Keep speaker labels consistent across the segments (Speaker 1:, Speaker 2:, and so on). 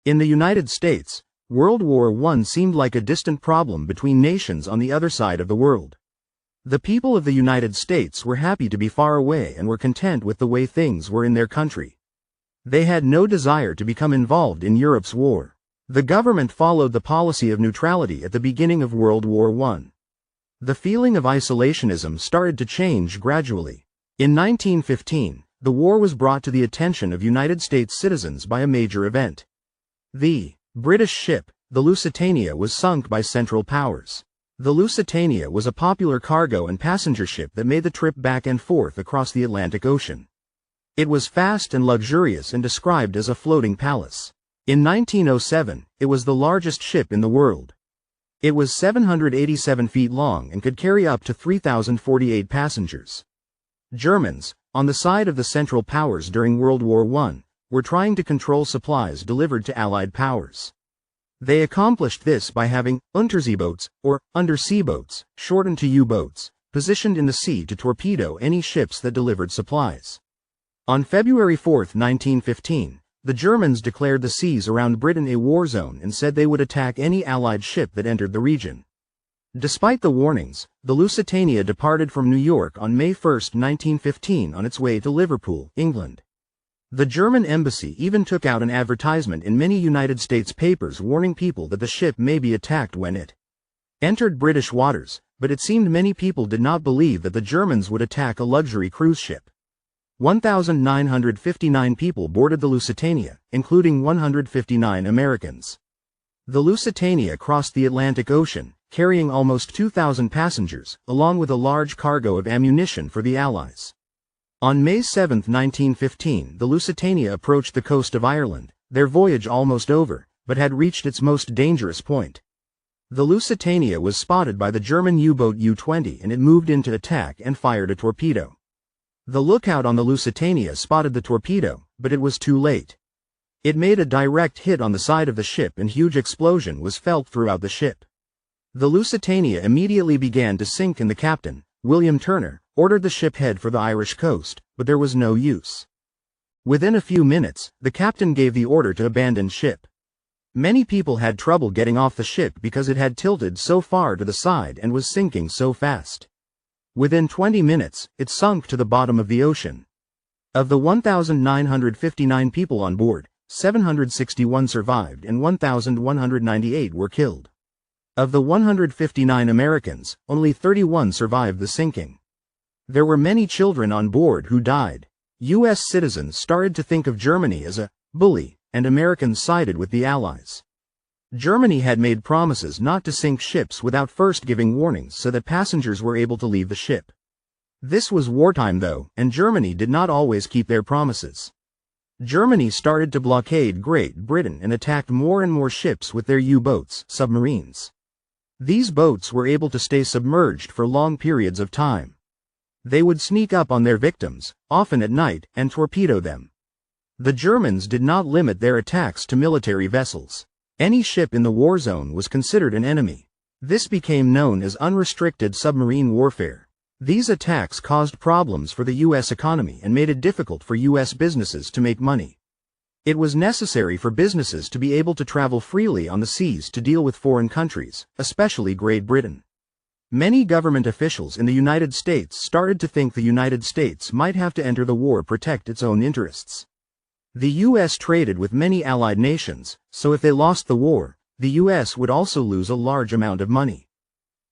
Speaker 1: In the United States, World War I seemed like a distant problem between nations on the other side of the world. The people of the United States were happy to be far away and were content with the way things were in their country. They had no desire to become involved in Europe's war. The government followed the policy of neutrality at the beginning of World War I. The feeling of isolationism started to change gradually. In 1915, the war was brought to the attention of United States citizens by a major event. The British ship, the Lusitania, was sunk by Central Powers. The Lusitania was a popular cargo and passenger ship that made the trip back and forth across the Atlantic Ocean. It was fast and luxurious and described as a floating palace. In 1907, it was the largest ship in the world. It was 787 feet long and could carry up to 3,048 passengers. Germans, on the side of the Central Powers during World War I, were trying to control supplies delivered to Allied powers. They accomplished this by having Unterseeboats, or undersea boats, shortened to U-boats, positioned in the sea to torpedo any ships that delivered supplies. On February 4, 1915, the Germans declared the seas around Britain a war zone and said they would attack any Allied ship that entered the region. Despite the warnings, the Lusitania departed from New York on May 1, 1915 on its way to Liverpool, England. The German embassy even took out an advertisement in many United States papers warning people that the ship may be attacked when it entered British waters, but it seemed many people did not believe that the Germans would attack a luxury cruise ship. 1,959 people boarded the Lusitania, including 159 Americans. The Lusitania crossed the Atlantic Ocean, carrying almost 2,000 passengers, along with a large cargo of ammunition for the Allies. On May 7, 1915, the Lusitania approached the coast of Ireland, their voyage almost over, but had reached its most dangerous point. The Lusitania was spotted by the German U-boat U-20 and it moved in to attack and fired a torpedo. The lookout on the Lusitania spotted the torpedo, but it was too late. It made a direct hit on the side of the ship and huge explosion was felt throughout the ship. The Lusitania immediately began to sink and the captain, William Turner, ordered the ship head for the Irish coast, but there was no use. Within a few minutes, the captain gave the order to abandon ship. Many people had trouble getting off the ship because it had tilted so far to the side and was sinking so fast. Within 20 minutes, it sunk to the bottom of the ocean. Of the 1,959 people on board, 761 survived and 1,198 were killed. Of the 159 Americans, only 31 survived the sinking. There were many children on board who died. U.S. citizens started to think of Germany as a bully, and Americans sided with the Allies. Germany had made promises not to sink ships without first giving warnings so that passengers were able to leave the ship. This was wartime though, and Germany did not always keep their promises. Germany started to blockade Great Britain and attacked more and more ships with their U-boats, submarines. These boats were able to stay submerged for long periods of time. They would sneak up on their victims, often at night, and torpedo them. The Germans did not limit their attacks to military vessels. Any ship in the war zone was considered an enemy. This became known as unrestricted submarine warfare. These attacks caused problems for the U.S. economy and made it difficult for U.S. businesses to make money. It was necessary for businesses to be able to travel freely on the seas to deal with foreign countries, especially Great Britain. Many government officials in the United States started to think the United States might have to enter the war to protect its own interests. The U.S. traded with many allied nations, so if they lost the war, the U.S. would also lose a large amount of money.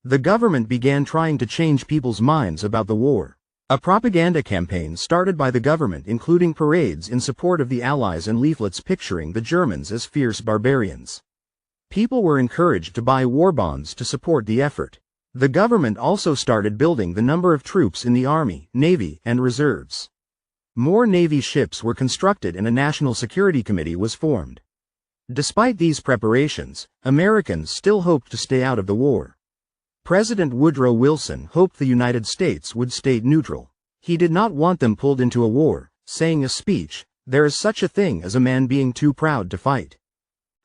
Speaker 1: The government began trying to change people's minds about the war. A propaganda campaign started by the government including parades in support of the Allies and leaflets picturing the Germans as fierce barbarians. People were encouraged to buy war bonds to support the effort. The government also started building the number of troops in the Army, Navy, and reserves. More Navy ships were constructed and a National Security Committee was formed. Despite these preparations, Americans still hoped to stay out of the war. President Woodrow Wilson hoped the United States would stay neutral. He did not want them pulled into a war, saying in a speech, "There is such a thing as a man being too proud to fight."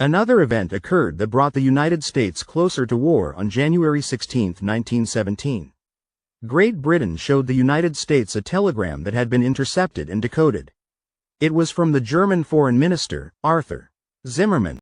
Speaker 1: Another event occurred that brought the United States closer to war on January 16, 1917. Great Britain showed the United States a telegram that had been intercepted and decoded. It was from the German Foreign Minister, Arthur Zimmermann.